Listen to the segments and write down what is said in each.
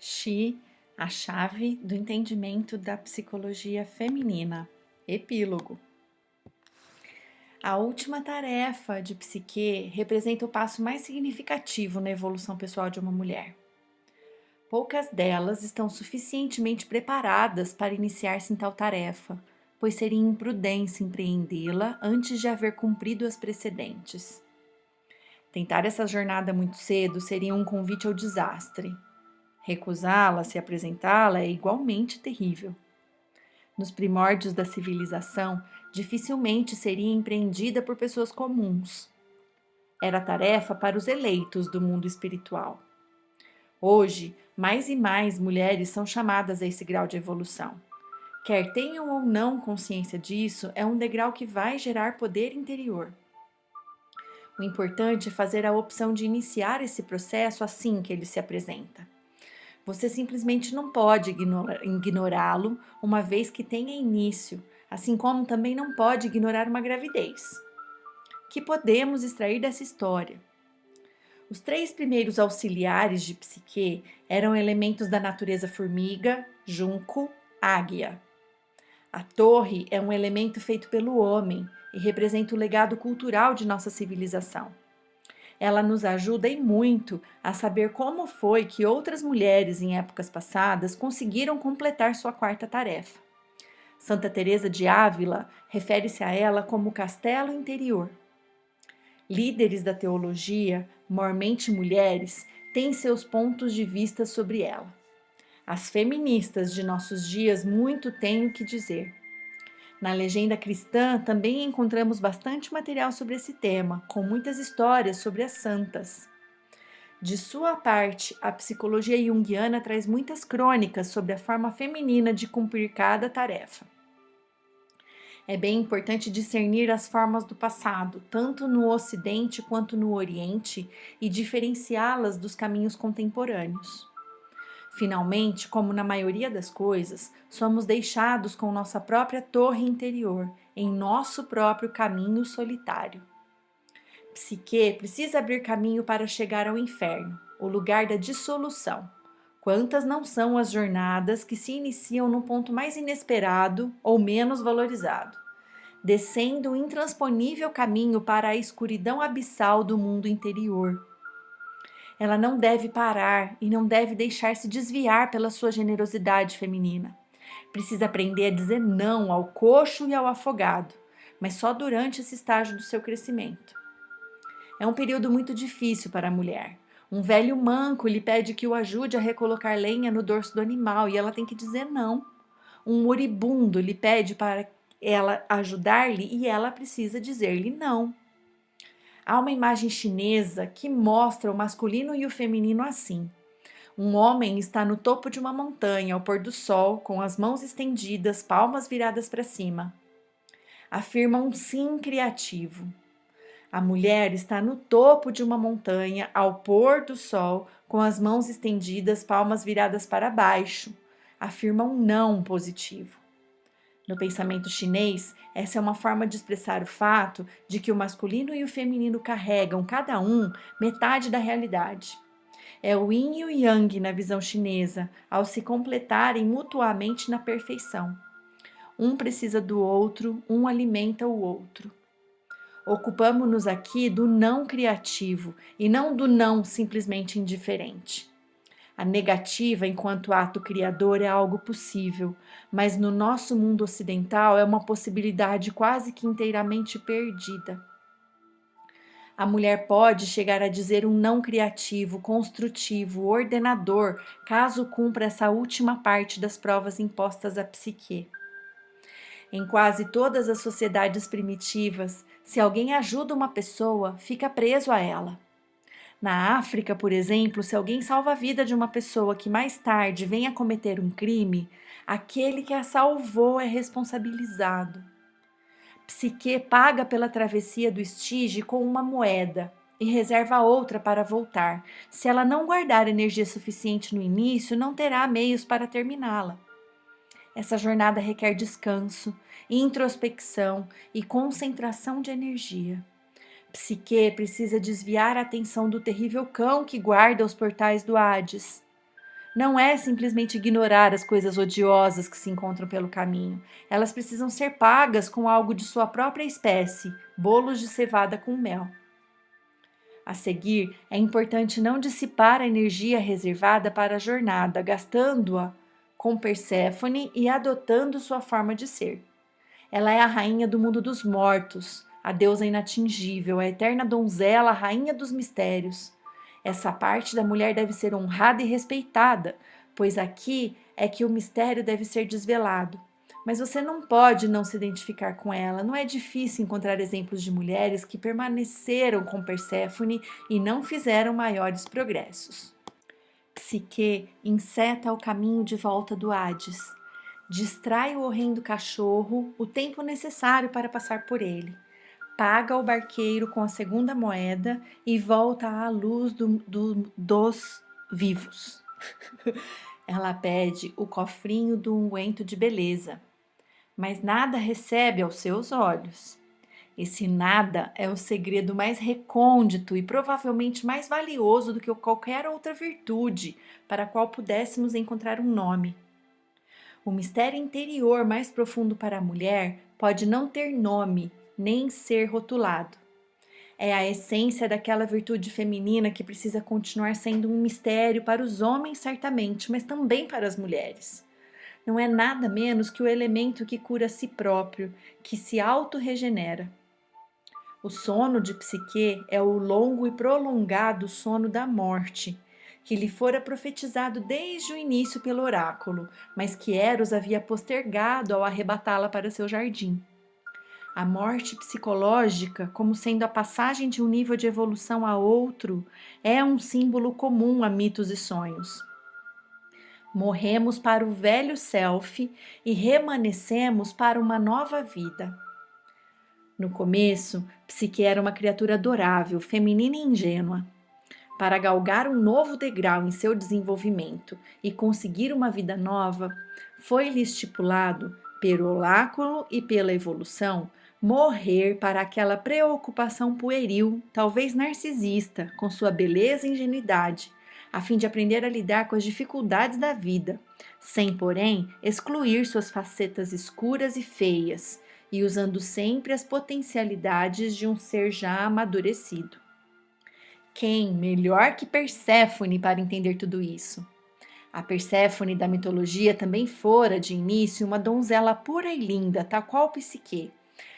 Xi, a chave do entendimento da psicologia feminina. Epílogo. A última tarefa de Psique representa o passo mais significativo na evolução pessoal de uma mulher. Poucas delas estão suficientemente preparadas para iniciar-se em tal tarefa, pois seria imprudência empreendê-la antes de haver cumprido as precedentes. Tentar essa jornada muito cedo seria um convite ao desastre. Recusá-la, se apresentá-la, é igualmente terrível. Nos primórdios da civilização, dificilmente seria empreendida por pessoas comuns. Era tarefa para os eleitos do mundo espiritual. Hoje, mais e mais mulheres são chamadas a esse grau de evolução. Quer tenham ou não consciência disso, é um degrau que vai gerar poder interior. O importante é fazer a opção de iniciar esse processo assim que ele se apresenta. Você simplesmente não pode ignorá-lo uma vez que tenha início, assim como também não pode ignorar uma gravidez. O que podemos extrair dessa história? Os 3 primeiros auxiliares de Psique eram elementos da natureza formiga, junco, águia. A torre é um elemento feito pelo homem e representa o legado cultural de nossa civilização. Ela nos ajuda e muito a saber como foi que outras mulheres em épocas passadas conseguiram completar sua quarta tarefa. Santa Teresa de Ávila refere-se a ela como castelo interior. Líderes da teologia, mormente mulheres, têm seus pontos de vista sobre ela. As feministas de nossos dias muito têm o que dizer. Na legenda cristã também encontramos bastante material sobre esse tema, com muitas histórias sobre as santas. De sua parte, a psicologia junguiana traz muitas crônicas sobre a forma feminina de cumprir cada tarefa. É bem importante discernir as formas do passado, tanto no Ocidente quanto no Oriente, e diferenciá-las dos caminhos contemporâneos. Finalmente, como na maioria das coisas, somos deixados com nossa própria torre interior, em nosso próprio caminho solitário. Psique precisa abrir caminho para chegar ao inferno, o lugar da dissolução. Quantas não são as jornadas que se iniciam no ponto mais inesperado ou menos valorizado, descendo o intransponível caminho para a escuridão abissal do mundo interior. Ela não deve parar e não deve deixar-se desviar pela sua generosidade feminina. Precisa aprender a dizer não ao coxo e ao afogado, mas só durante esse estágio do seu crescimento. É um período muito difícil para a mulher. Um velho manco lhe pede que o ajude a recolocar lenha no dorso do animal e ela tem que dizer não. Um moribundo lhe pede para ela ajudar-lhe e ela precisa dizer-lhe não. Há uma imagem chinesa que mostra o masculino e o feminino assim. Um homem está no topo de uma montanha ao pôr do sol, com as mãos estendidas, palmas viradas para cima. Afirma um sim criativo. A mulher está no topo de uma montanha ao pôr do sol, com as mãos estendidas, palmas viradas para baixo. Afirma um não positivo. No pensamento chinês, essa é uma forma de expressar o fato de que o masculino e o feminino carregam, cada um, metade da realidade. É o yin e o yang na visão chinesa, ao se completarem mutuamente na perfeição. Um precisa do outro, um alimenta o outro. Ocupamo-nos aqui do não criativo e não do não simplesmente indiferente. A negativa enquanto ato criador é algo possível, mas no nosso mundo ocidental é uma possibilidade quase que inteiramente perdida. A mulher pode chegar a dizer um não criativo, construtivo, ordenador, caso cumpra essa última parte das provas impostas à psique. Em quase todas as sociedades primitivas, se alguém ajuda uma pessoa, fica preso a ela. Na África, por exemplo, se alguém salva a vida de uma pessoa que mais tarde vem a cometer um crime, aquele que a salvou é responsabilizado. Psique paga pela travessia do Estige com uma moeda e reserva outra para voltar. Se ela não guardar energia suficiente no início, não terá meios para terminá-la. Essa jornada requer descanso, introspecção e concentração de energia. Psique precisa desviar a atenção do terrível cão que guarda os portais do Hades. não é simplesmente ignorar as coisas odiosas que se encontram pelo caminho. Elas precisam ser pagas com algo de sua própria espécie, bolos de cevada com mel. A seguir, é importante não dissipar a energia reservada para a jornada, gastando-a com Perséfone e adotando sua forma de ser. Ela é a rainha do mundo dos mortos, a deusa inatingível, a eterna donzela, a rainha dos mistérios. Essa parte da mulher deve ser honrada e respeitada, pois aqui é que o mistério deve ser desvelado. Mas você não pode não se identificar com ela. Não é difícil encontrar exemplos de mulheres que permaneceram com Perséfone e não fizeram maiores progressos. Psique enceta o caminho de volta do Hades. Distrai o horrendo cachorro o tempo necessário para passar por ele. Paga o barqueiro com a segunda moeda e volta à luz dos vivos. Ela pede o cofrinho do unguento de beleza, mas nada recebe aos seus olhos. Esse nada é o segredo mais recôndito e provavelmente mais valioso do que qualquer outra virtude para a qual pudéssemos encontrar um nome. O mistério interior mais profundo para a mulher pode não ter nome, nem ser rotulado. É a essência daquela virtude feminina que precisa continuar sendo um mistério para os homens, certamente, mas também para as mulheres. Não é nada menos que o elemento que cura a si próprio, que se autorregenera. O sono de Psique é o longo e prolongado sono da morte, que lhe fora profetizado desde o início pelo oráculo, mas que Eros havia postergado ao arrebatá-la para seu jardim. A morte psicológica, como sendo a passagem de um nível de evolução a outro, é um símbolo comum a mitos e sonhos. Morremos para o velho self e remanescemos para uma nova vida. No começo, Psique era uma criatura adorável, feminina e ingênua. Para galgar um novo degrau em seu desenvolvimento e conseguir uma vida nova, foi-lhe estipulado, pelo oráculo e pela evolução, morrer para aquela preocupação pueril, talvez narcisista, com sua beleza e ingenuidade, a fim de aprender a lidar com as dificuldades da vida, sem, porém, excluir suas facetas escuras e feias, e usando sempre as potencialidades de um ser já amadurecido. Quem melhor que Perséfone para entender tudo isso? A Perséfone da mitologia também fora, de início, uma donzela pura e linda, tal qual Psique,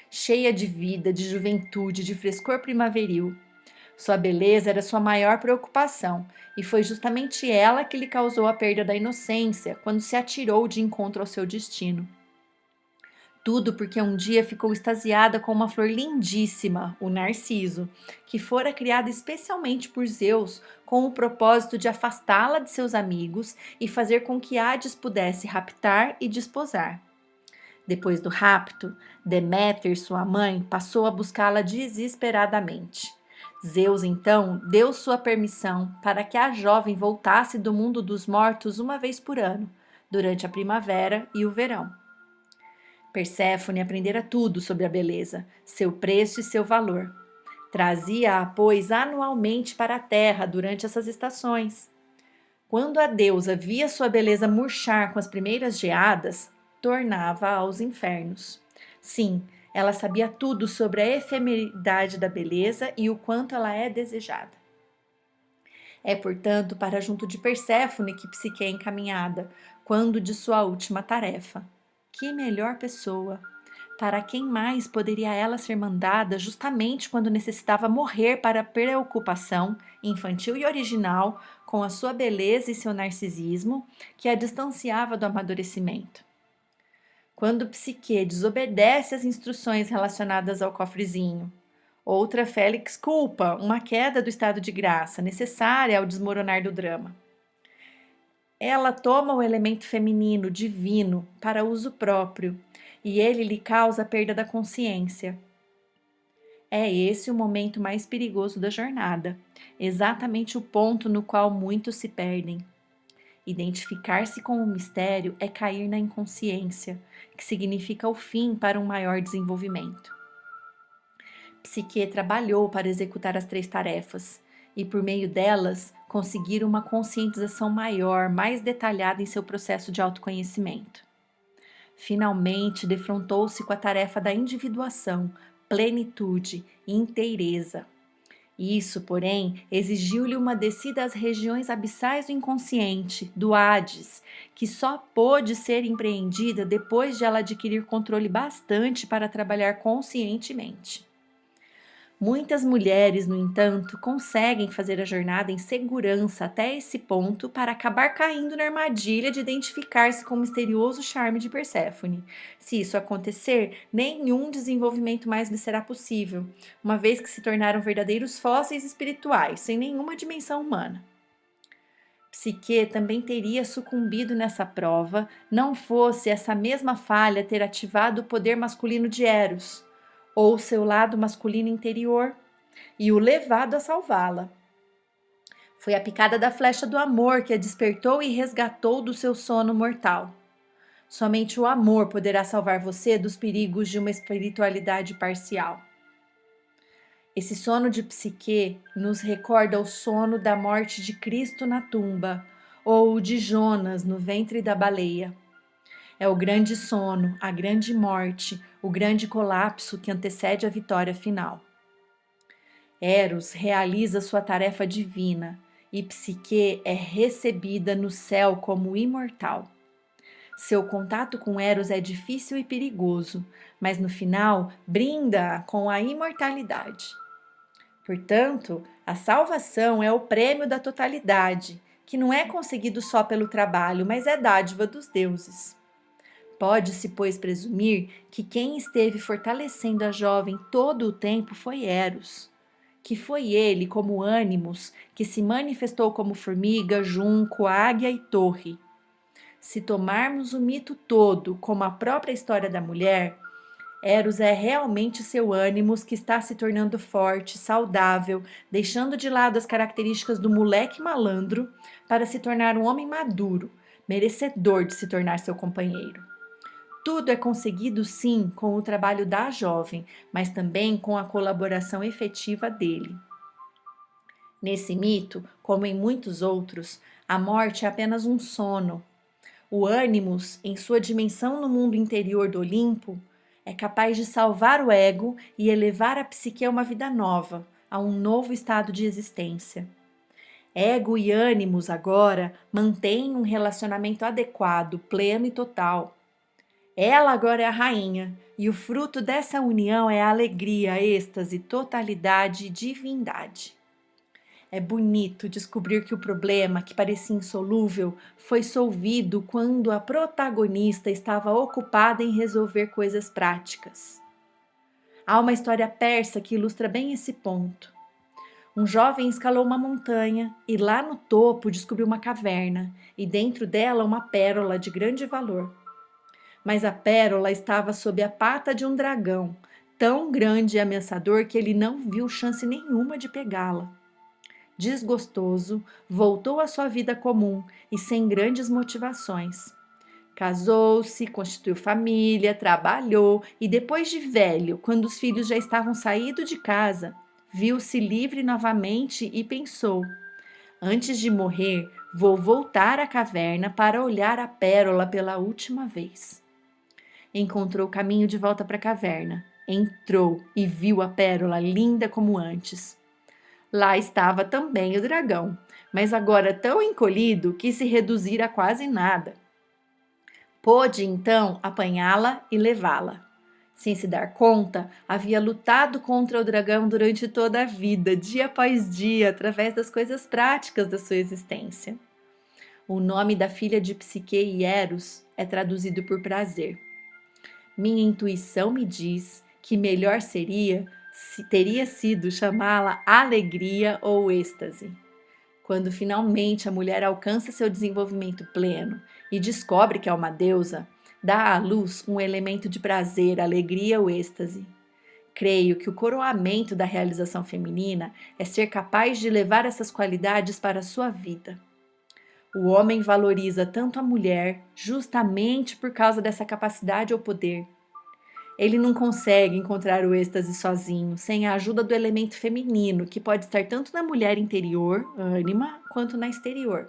cheia de vida, de juventude, de frescor primaveril. Sua beleza era sua maior preocupação, e foi justamente ela que lhe causou a perda da inocência quando se atirou de encontro ao seu destino. Tudo porque um dia ficou extasiada com uma flor lindíssima, o narciso, que fora criada especialmente por Zeus com o propósito de afastá-la de seus amigos e fazer com que Hades pudesse raptar e desposar. Depois do rapto, Deméter, sua mãe, passou a buscá-la desesperadamente. Zeus, então, deu sua permissão para que a jovem voltasse do mundo dos mortos uma vez por ano, durante a primavera e o verão. Perséfone aprendera tudo sobre a beleza, seu preço e seu valor. Trazia-a, pois, anualmente para a terra durante essas estações. Quando a deusa via sua beleza murchar com as primeiras geadas, tornava-a aos infernos. Sim, ela sabia tudo sobre a efemeridade da beleza e o quanto ela é desejada. É, portanto, para junto de Perséfone que Psique é encaminhada, quando de sua última tarefa. Que melhor pessoa! Para quem mais poderia ela ser mandada justamente quando necessitava morrer para a preocupação, infantil e original, com a sua beleza e seu narcisismo, que a distanciava do amadurecimento? Quando Psique desobedece às instruções relacionadas ao cofrezinho. Outra Félix culpa, uma queda do estado de graça, necessária ao desmoronar do drama. Ela toma o elemento feminino, divino, para uso próprio, e ele lhe causa a perda da consciência. É esse o momento mais perigoso da jornada, exatamente o ponto no qual muitos se perdem. Identificar-se com o mistério é cair na inconsciência, que significa o fim para um maior desenvolvimento. Psique trabalhou para executar as 3 tarefas, e por meio delas conseguir uma conscientização maior, mais detalhada em seu processo de autoconhecimento. Finalmente, defrontou-se com a tarefa da individuação, plenitude e inteireza. Isso, porém, exigiu-lhe uma descida às regiões abissais do inconsciente, do Hades, que só pôde ser empreendida depois de ela adquirir controle bastante para trabalhar conscientemente. Muitas mulheres, no entanto, conseguem fazer a jornada em segurança até esse ponto para acabar caindo na armadilha de identificar-se com o misterioso charme de Perséfone. Se isso acontecer, nenhum desenvolvimento mais lhe será possível, uma vez que se tornaram verdadeiros fósseis espirituais, sem nenhuma dimensão humana. Psique também teria sucumbido nessa prova, não fosse essa mesma falha ter ativado o poder masculino de Eros, ou seu lado masculino interior, e o levado a salvá-la. Foi a picada da flecha do amor que a despertou e resgatou do seu sono mortal. Somente o amor poderá salvar você dos perigos de uma espiritualidade parcial. Esse sono de Psique nos recorda o sono da morte de Cristo na tumba, ou de Jonas no ventre da baleia. É o grande sono, a grande morte, o grande colapso que antecede a vitória final. Eros realiza sua tarefa divina e Psique é recebida no céu como imortal. Seu contato com Eros é difícil e perigoso, mas no final brinda com a imortalidade. Portanto, a salvação é o prêmio da totalidade, que não é conseguido só pelo trabalho, mas é dádiva dos deuses. Pode-se, pois, presumir que quem esteve fortalecendo a jovem todo o tempo foi Eros, que foi ele, como Ânimos, que se manifestou como formiga, junco, águia e torre. Se tomarmos o mito todo como a própria história da mulher, Eros é realmente seu Ânimos que está se tornando forte, saudável, deixando de lado as características do moleque malandro para se tornar um homem maduro, merecedor de se tornar seu companheiro. Tudo é conseguido, sim, com o trabalho da jovem, mas também com a colaboração efetiva dele. Nesse mito, como em muitos outros, a morte é apenas um sono. O Ânimos, em sua dimensão no mundo interior do Olimpo, é capaz de salvar o ego e elevar a psique a uma vida nova, a um novo estado de existência. Ego e Ânimos agora mantêm um relacionamento adequado, pleno e total. Ela agora é a rainha, e o fruto dessa união é a alegria, êxtase, totalidade e divindade. É bonito descobrir que o problema, que parecia insolúvel, foi solvido quando a protagonista estava ocupada em resolver coisas práticas. Há uma história persa que ilustra bem esse ponto. Um jovem escalou uma montanha e lá no topo descobriu uma caverna, e dentro dela uma pérola de grande valor. Mas a pérola estava sob a pata de um dragão, tão grande e ameaçador que ele não viu chance nenhuma de pegá-la. Desgostoso, voltou à sua vida comum e sem grandes motivações. Casou-se, constituiu família, trabalhou e depois de velho, quando os filhos já estavam saídos de casa, viu-se livre novamente e pensou: antes de morrer, vou voltar à caverna para olhar a pérola pela última vez. Encontrou o caminho de volta para a caverna. Entrou e viu a pérola linda como antes. Lá estava também o dragão, mas agora tão encolhido que se reduzir a quase nada. Pôde então apanhá-la e levá-la. Sem se dar conta, havia lutado contra o dragão durante toda a vida, dia após dia, através das coisas práticas da sua existência. O nome da filha de Psique e Eros é traduzido por prazer. Minha intuição me diz que melhor teria sido chamá-la alegria ou êxtase. Quando finalmente a mulher alcança seu desenvolvimento pleno e descobre que é uma deusa, dá à luz um elemento de prazer, alegria ou êxtase. Creio que o coroamento da realização feminina é ser capaz de levar essas qualidades para a sua vida. O homem valoriza tanto a mulher justamente por causa dessa capacidade ou poder. Ele não consegue encontrar o êxtase sozinho, sem a ajuda do elemento feminino, que pode estar tanto na mulher interior, ânima, quanto na exterior.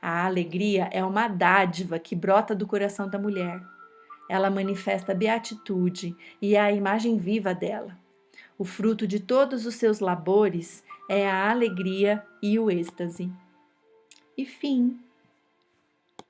A alegria é uma dádiva que brota do coração da mulher. Ela manifesta beatitude e é a imagem viva dela. O fruto de todos os seus labores é a alegria e o êxtase. E fim.